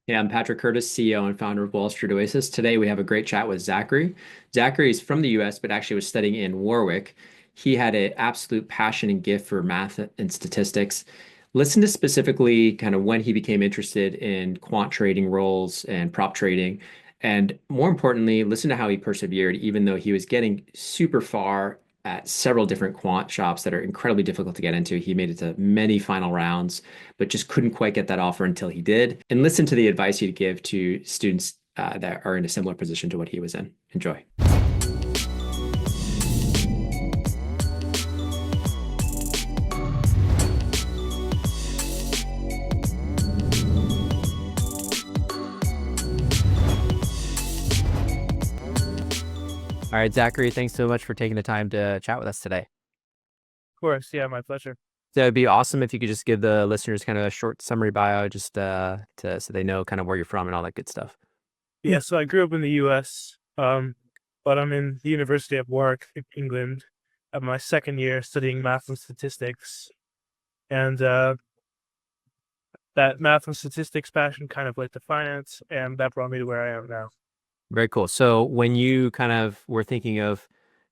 Hey, I'm Patrick Curtis, CEO and founder of Wall Street Oasis. Today we have a great chat with Zachary. Zachary is from the US, but actually was studying in Warwick. He had an absolute passion and gift for math and statistics. Listen to specifically kind of when he became interested in quant trading roles and prop trading. And more importantly, listen to how he persevered, even though he was getting super far at several different quant shops that are incredibly difficult to get into. He made it to many final rounds but just couldn't quite get that offer until he did. And listen to the advice he'd give to students that are in a similar position to what he was in. Enjoy. All right, Zachary, thanks so much for taking the time to chat with us today. Of course, yeah, my pleasure. So it'd be awesome if you could just give the listeners kind of a short summary bio, just to so they know kind of where you're from and all that good stuff. Yeah, so I grew up in the U.S., but I'm in the University of Warwick, in England, at my second year studying math and statistics, and that math and statistics passion kind of led to finance, and that brought me to where I am now. Very cool. So when you kind of were thinking of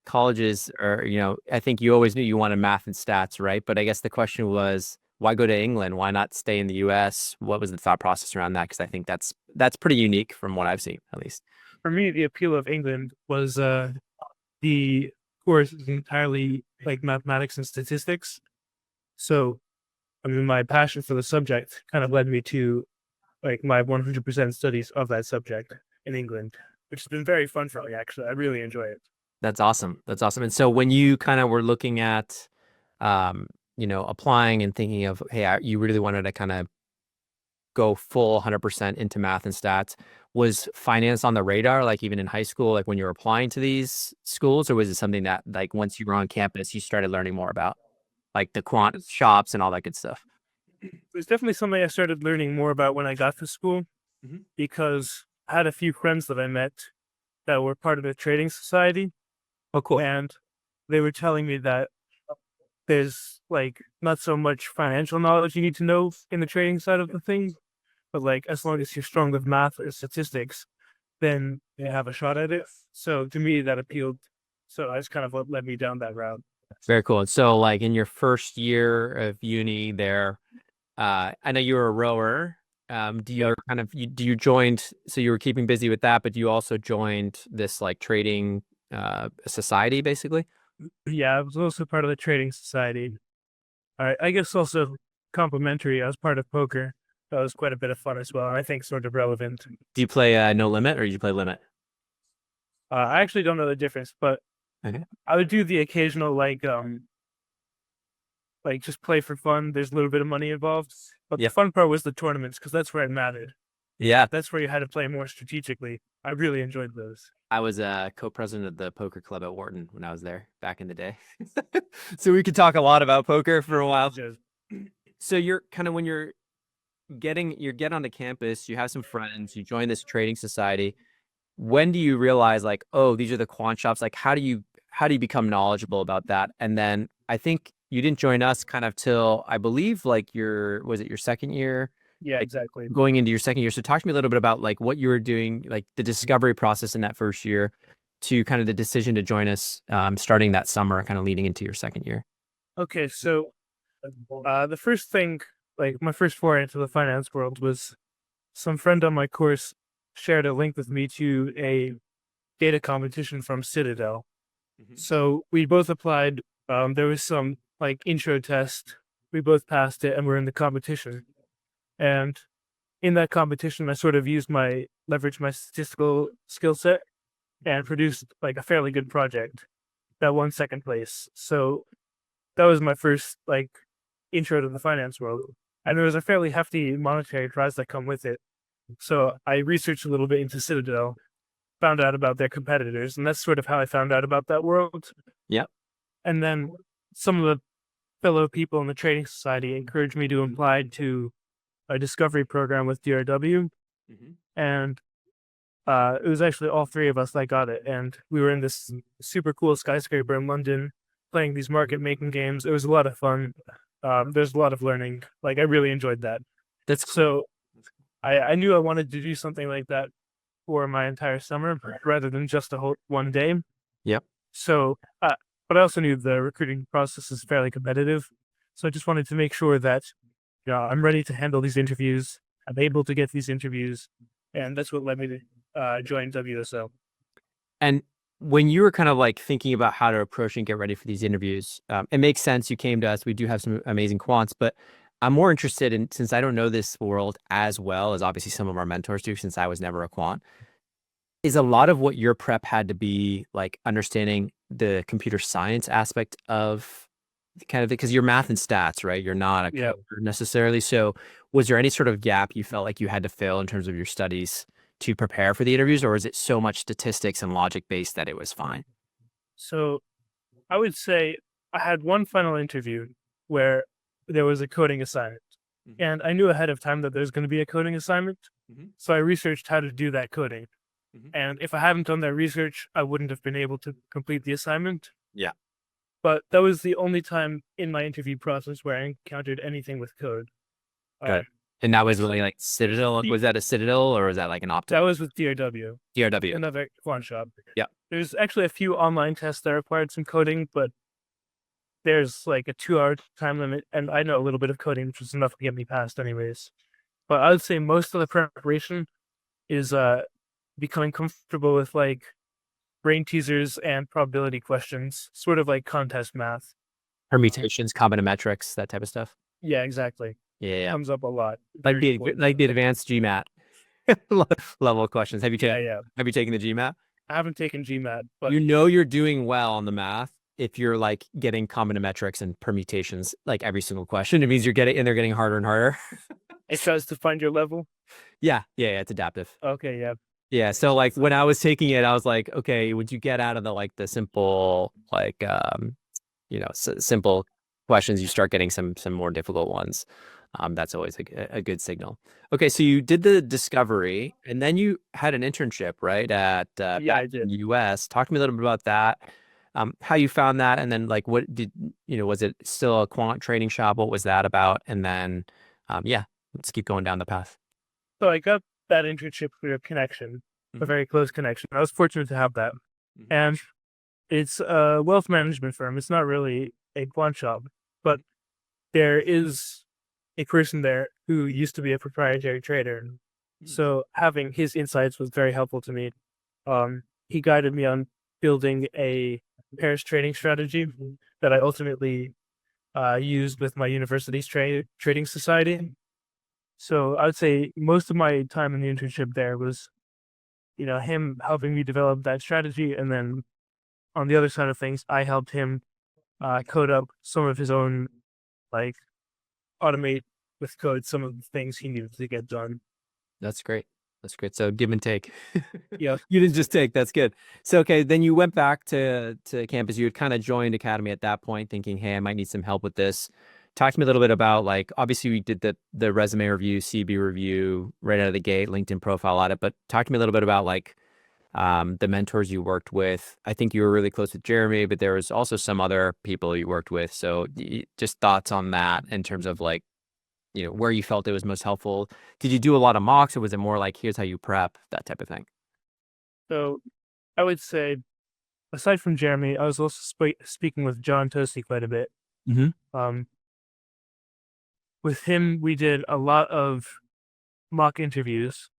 colleges, or I think you always knew you wanted math and stats, right? But I guess the question was, why go to England? Why not stay in the US? What was the thought process around that? Because I think that's pretty unique from what I've seen, at least. For me, the appeal of England was the course is entirely like mathematics and statistics. So, I mean, my passion for the subject kind of led me to like my 100% studies of that subject in England, which has been very fun for me, actually. I really enjoy it. That's awesome. That's awesome. And so when you kind of were looking at, applying and thinking of, hey, you really wanted to kind of go full 100% into math and stats, was finance on the radar, like even in high school, like when you were applying to these schools, or was it something that like once you were on campus, you started learning more about, like the quant shops and all that good stuff? It was definitely something I started learning more about when I got to school because I had a few friends that I met that were part of a trading society, Oh, cool. and they were telling me that there's like not so much financial knowledge you need to know in the trading side of the thing, but like as long as you're strong with math or statistics, then they have a shot at it. So to me, that appealed. So that's kind of what led me down that route. Very cool. And so like in your first year of uni there, I know you were a rower. Do you kind of do you joined, so you were keeping busy with that, but you also joined this like trading society basically? Yeah, I was also part of the trading society. I guess also complimentary. I was part of poker. That was quite a bit of fun as well, and I think sort of relevant. Do you play no limit or do you play limit? I actually don't know the difference, but Okay. I would do the occasional like just play for fun. There's a little bit of money involved, but the Yep. fun part was the tournaments because that's where it mattered. Yeah. That's where you had to play more strategically. I really enjoyed those. I was a co-president of the poker club at Wharton when I was there back in the day. So we could talk a lot about poker for a while. Just, So you're kind of when you get onto campus, you have some friends, you join this trading society. When do you realize like, oh, these are the quant shops? Like how do you become knowledgeable about that? And then I think you didn't join us kind of till I believe like was it your second year? yeah, Like exactly. going into your second year. So talk to me a little bit about like what you were doing, like the discovery process in that first year to kind of the decision to join us starting that summer, kind of leading into your second year. Okay, so the first thing, like my first foray into the finance world was some friend on my course shared a link with me to a data competition from Citadel. So we both applied. There was some like intro test. We both passed it and we're in the competition. And in that competition, I sort of leveraged my statistical skill set and produced like a fairly good project that won second place. So that was my first like intro to the finance world. And there was a fairly hefty monetary prize that come with it. So I researched a little bit into Citadel, found out about their competitors, and that's sort of how I found out about that world. Yep. And then some of the fellow people in the trading society encouraged me to apply to a discovery program with DRW. And it was actually all three of us that got it. And we were in this super cool skyscraper in London playing these market making games. It was a lot of fun. There's a lot of learning. Like I really enjoyed that. That's So I knew I wanted to do something like that for my entire summer rather than just a whole one day. Yep. So, but I also knew the recruiting process is fairly competitive. So I just wanted to make sure that I'm ready to handle these interviews. I'm able to get these interviews, and that's what led me to join WSO. And when you were kind of like thinking about how to approach and get ready for these interviews, it makes sense. You came to us. We do have some amazing quants, but I'm more interested in, since I don't know this world as well as obviously some of our mentors do, since I was never a quant, is a lot of what your prep had to be like understanding the computer science aspect of kind of, because you're math and stats, right? You're not a Yeah. coder necessarily. So was there any sort of gap you felt like you had to fill in terms of your studies to prepare for the interviews, or is it so much statistics and logic based that it was fine? So I would say I had one final interview where there was a coding assignment. Mhm. And I knew ahead of time that there's going to be a coding assignment. Mhm. So I researched how to do that coding. Mhm. And if I hadn't done that research, I wouldn't have been able to complete the assignment. Yeah. But that was the only time in my interview process where I encountered anything with code. Good. Um, And that was really like Citadel. Was that a Citadel or was that like an that optic was with DRW, DRW? another quant shop. Yeah. There's actually a few online tests that required some coding, but there's like a 2 hour time limit, and I know a little bit of coding, which was enough to get me past anyways. But I would say most of the preparation is becoming comfortable with like brain teasers and probability questions, sort of like contest math. Permutations, combinatorics, that type of stuff. Yeah, exactly. Yeah, yeah. Comes up a lot. Like Very the important. like the advanced GMAT level questions. Yeah, yeah. Have you taken the GMAT? I haven't taken GMAT, but You know you're doing well on the math if you're like getting combinatorics and permutations like every single question. It means you're getting and they're getting harder and harder. it tries to find your level. Yeah, yeah, yeah, it's adaptive. Okay, yeah. Yeah, so like when I was taking it, I was like, okay, would you get out of the like the simple like simple questions, you start getting some more difficult ones. That's always a good signal. Okay, so you did the discovery, and then you had an internship, right, at Yeah, back I in did. the U.S. Talk to me a little bit about that. How you found that, and then like what did was it still a quant trading shop? What was that about? And then, yeah, let's keep going down the path. So I got that internship through a connection, a Mhm. very close connection. I was fortunate to have that. Mhm. And it's a wealth management firm. It's not really a quant shop, but there is a person there who used to be a proprietary trader. Mhm. So having his insights was very helpful to me. He guided me on building a pairs trading strategy that I ultimately used with my university's trading society. So I would say most of my time in the internship there was, him helping me develop that strategy, and then on the other side of things, I helped him code up some of his own, like automate with code some of the things he needed to get done. That's great. That's great. So give and take. Yeah. You didn't just take. That's good. So okay, then you went back to campus. You had kind of joined Academy at that point, thinking, "Hey, I might need some help with this." Talk to me a little bit about like obviously we did the resume review, CB review right out of the gate, LinkedIn profile audit. But talk to me a little bit about like the mentors you worked with. I think you were really close with Jeremy, but there was also some other people you worked with. So just thoughts on that in terms of like where you felt it was most helpful. Did you do a lot of mocks or was it more like, here's how you prep, that type of thing? So I would say, aside from Jeremy, I was also speaking with John Toasty quite a bit. Mm-hmm. Um, with him, we did a lot of mock interviews,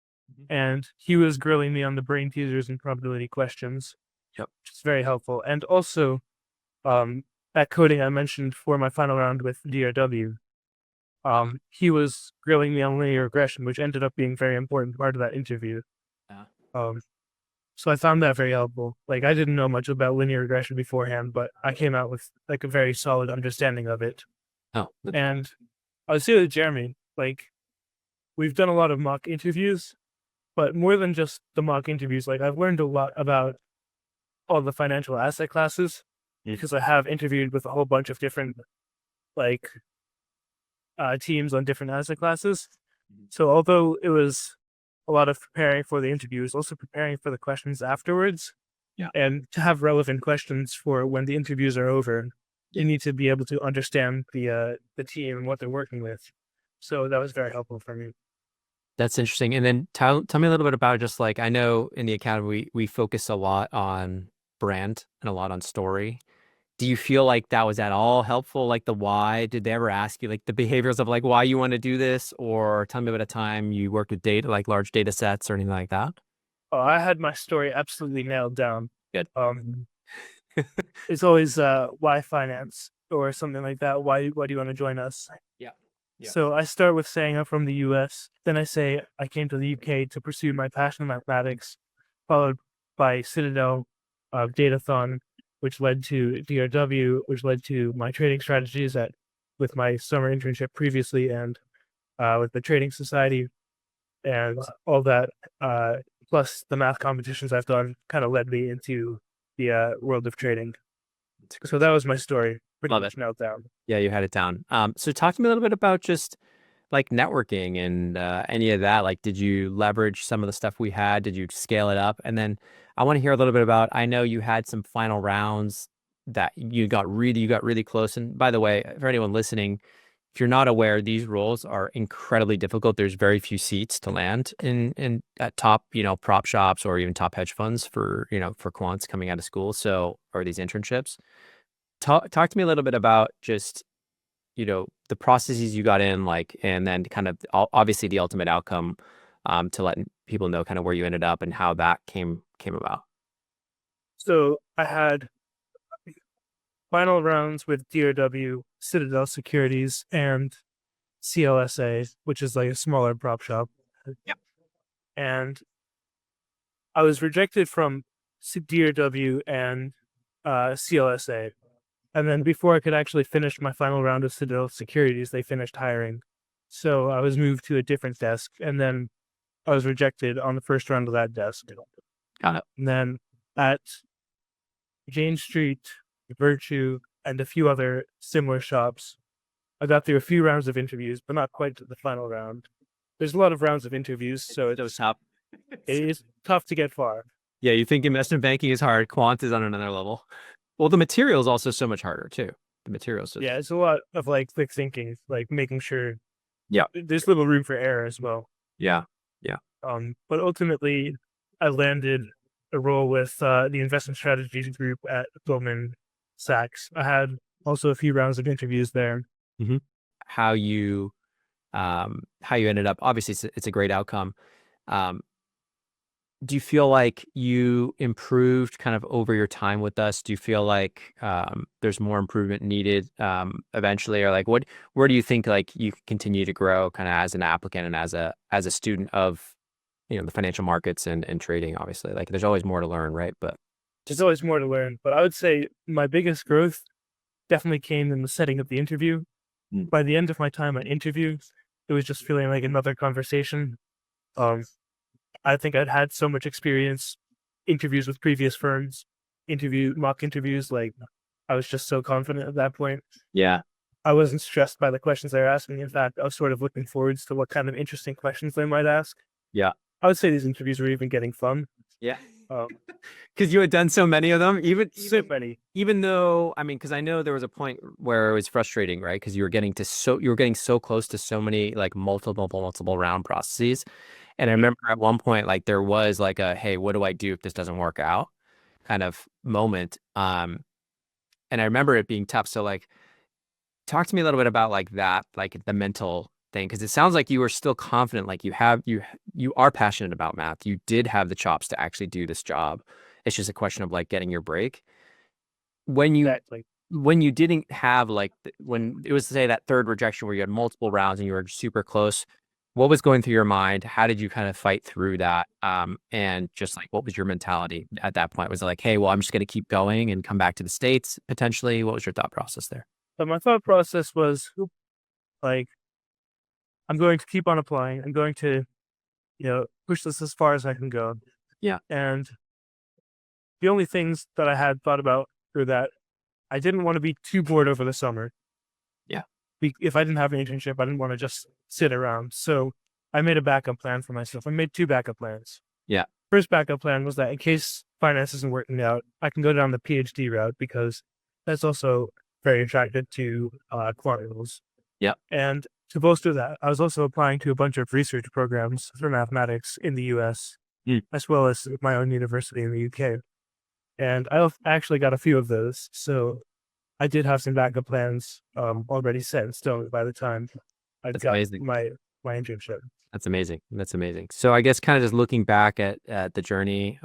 and he was grilling me on the brain teasers and probability questions, Yep. which is very helpful. And also, that coding I mentioned for my final round with DRW, he was grilling me on linear regression, which ended up being a very important part of that interview. Yeah. Um, so I found that very helpful. Like I didn't know much about linear regression beforehand, but I came out with like a very solid understanding of it. Oh, And I would say with Jeremy, like we've done a lot of mock interviews, but more than just the mock interviews, like I've learned a lot about all the financial asset classes because I have interviewed with a whole bunch of different like teams on different asset classes. So although it was a lot of preparing for the interviews, also preparing for the questions afterwards, yeah. and to have relevant questions for when the interviews are over, Yeah. you need to be able to understand the team and what they're working with. So that was very helpful for me. That's interesting. And then tell me a little bit about just like I know in the academy we focus a lot on brand and a lot on story. Do you feel like that was at all helpful? Like the why? Did they ever ask you like the behaviors of like why you want to do this? Or tell me about a time you worked with data, like large data sets or anything like that? Oh, I had my story absolutely nailed down. Good. Um, it's always why finance or something like that. Why do you want to join us? Yeah. Yeah. So I start with saying I'm from the US. Then I say I came to the UK to pursue my passion in mathematics, followed by Citadel Datathon, which led to DRW, which led to my trading strategies with my summer internship previously, and with the trading society and all that. Plus the math competitions I've done kind of led me into the world of trading. So that was my story, pretty Love it. much nailed down. Yeah, you had it down. So talk to me a little bit about just like networking and any of that. Like, did you leverage some of the stuff we had? Did you scale it up? And then I want to hear a little bit about, I know you had some final rounds that you got really close. And by the way, for anyone listening, if you're not aware, these roles are incredibly difficult. There's very few seats to land in at top, prop shops or even top hedge funds for, for quants coming out of school. So, or these internships. Talk to me a little bit about just the processes you got in, like, and then kind of obviously the ultimate outcome, to let people know kind of where you ended up and how that came about. So I had final rounds with DRW, Citadel Securities, and CLSA, which is like a smaller prop shop. Yep. And I was rejected from DRW and CLSA. And then before I could actually finish my final round of Citadel Securities, they finished hiring. So I was moved to a different desk, and then I was rejected on the first round of that desk. Got it. And then at Jane Street, Virtue, and a few other similar shops, I got through a few rounds of interviews, but not quite to the final round. There's a lot of rounds of interviews, so It was tough. it is tough to get far. Yeah, you think investment banking is hard, quant is on another level. Well, the material is also so much harder too. The materials just Yeah, it's a lot of like quick thinking, like making sure yeah, there's little room for error as well. yeah, yeah. But ultimately, I landed a role with the investment strategies group at Goldman Sachs. I had also a few rounds of interviews there. Mm-hmm. How you how you ended up, obviously it's a great outcome. Um, do you feel like you improved kind of over your time with us? Do you feel like there's more improvement needed eventually, or like where do you think like you continue to grow kind of as an applicant and as a student of the financial markets and trading? Obviously, like there's always more to learn, right? But There's always more to learn, but I would say my biggest growth definitely came in the setting of the interview. Mm. By the end of my time at interview, it was just feeling like another conversation. Um, I think I'd had so much experience, interviews with previous firms, mock interviews. Like I was just so confident at that point. Yeah, I wasn't stressed by the questions they were asking. In fact, I was sort of looking forwards to what kind of interesting questions they might ask. yeah, I would say these interviews were even getting fun. yeah. Um, Because you had done so many of them, so many. even though, I mean, because I know there was a point where it was frustrating, right? Because you were getting so close to so many like multiple round processes. And I remember at one point, like there was like a, hey, what do I do if this doesn't work out kind of moment. And I remember it being tough. So like, talk to me a little bit about like that, like the mental thing, because it sounds like you were still confident, like you are passionate about math. You did have the chops to actually do this job. It's just a question of like getting your break. When you Exactly. when you didn't have like when it was say that third rejection where you had multiple rounds and you were super close, what was going through your mind? How did you kind of fight through that? And just like what was your mentality at that point? Was it like, hey, well, I'm just going to keep going and come back to the States potentially? What was your thought process there? But my thought process was like, I'm going to keep on applying. I'm going to, push this as far as I can go. Yeah. And the only things that I had thought about were that I didn't want to be too bored over the summer. Yeah. If I didn't have an internship, I didn't want to just sit around. So I made a backup plan for myself. I made two backup plans. Yeah. First backup plan was that in case finance isn't working out, I can go down the PhD route because that's also very attractive to quant rules. Yeah. And to bolster that, I was also applying to a bunch of research programs for mathematics in the US, as well as my own university in the UK. And I actually got a few of those. So I did have some backup plans already set in stone by the time I That's got amazing. my internship. That's amazing. That's amazing. So I guess kind of just looking back at the journey,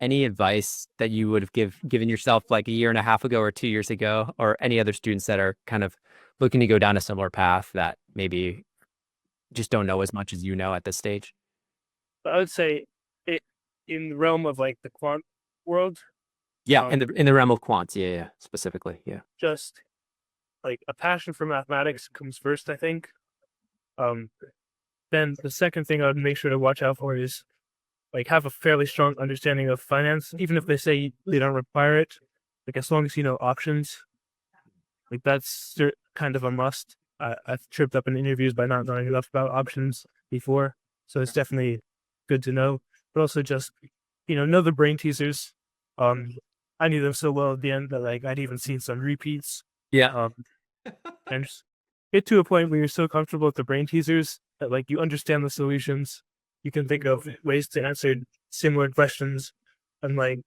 any advice that you would have given yourself like a year and a half ago or 2 years ago, or any other students that are kind of looking to go down a similar path that maybe just don't know as much as you know at this stage? But I would say it in the realm of like the quant world, Yeah, um, in the realm of quants, yeah, specifically, yeah. just like a passion for mathematics comes first, I think. Um, then the second thing I would make sure to watch out for is like have a fairly strong understanding of finance, even if they say they don't require it. Like as long as you know options, like that's kind of a must. I've tripped up in interviews by not knowing enough about options before, so it's definitely good to know. But also just know the brain teasers. Um, I knew them so well at the end that like I'd even seen some repeats. Yeah. Um, and just get to a point where you're so comfortable with the brain teasers that like you understand the solutions. You can think of ways to answer similar questions, and like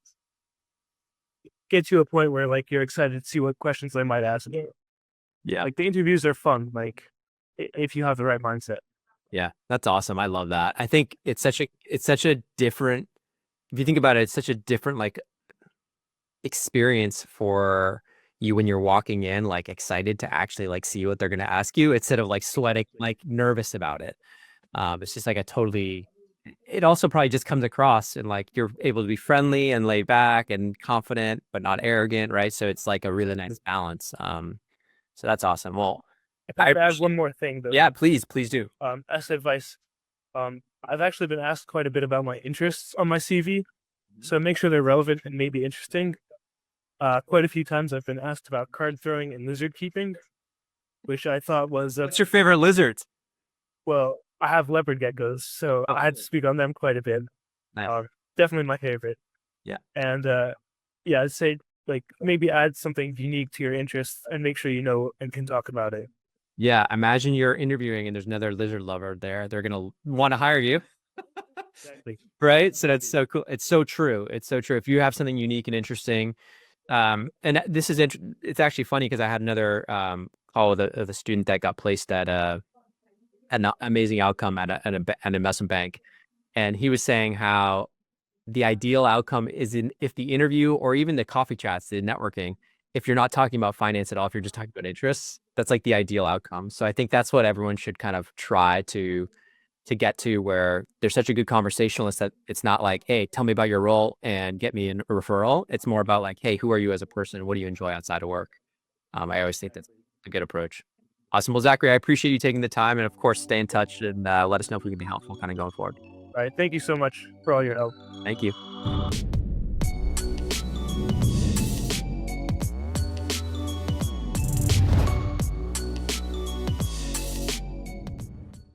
get to a point where like you're excited to see what questions they might ask. Yeah. Like the interviews are fun, like if you have the right mindset. Yeah. That's awesome. I love that. I think it's such a different, if you think about it, it's such a different like experience for you when you're walking in, like excited to actually like see what they're going to ask you instead of like sweating, like nervous about it. It's just like a totally, it also probably just comes across and like you're able to be friendly and laid back and confident, but not arrogant, right? So it's like a really nice balance. So that's awesome. Well, If I I could add appreciate, one more thing though, yeah, please do. as advice, I've actually been asked quite a bit about my interests on my CV, so make sure they're relevant and maybe interesting. Quite a few times I've been asked about card throwing and lizard keeping, which I thought was What's your favorite lizards? well, I have leopard geckos, so Oh, I had to speak on them quite a bit. nice. Definitely my favorite. Yeah. And yeah, I'd say like maybe add something unique to your interests and make sure you know and can talk about it. Yeah. Imagine you're interviewing and there's another lizard lover there. They're going to want to hire you. Exactly. Right. So that's so cool. It's so true. It's so true. If you have something unique and interesting, and this is, it's actually funny because I had another, call with a student that got placed at an amazing outcome at an investment bank. And he was saying how the ideal outcome is in if the interview or even the coffee chats, the networking, if you're not talking about finance at all, if you're just talking about interests, that's like the ideal outcome. So I think that's what everyone should kind of try to get to, where there's such a good conversationalist that it's not like, hey, tell me about your role and get me a referral. It's more about like, hey, who are you as a person? What do you enjoy outside of work? I always think that's a good approach. Awesome. Well, Zachary, I appreciate you taking the time, and of course, stay in touch and let us know if we can be helpful kind of going forward. All right. Thank you so much for all your help. Thank you.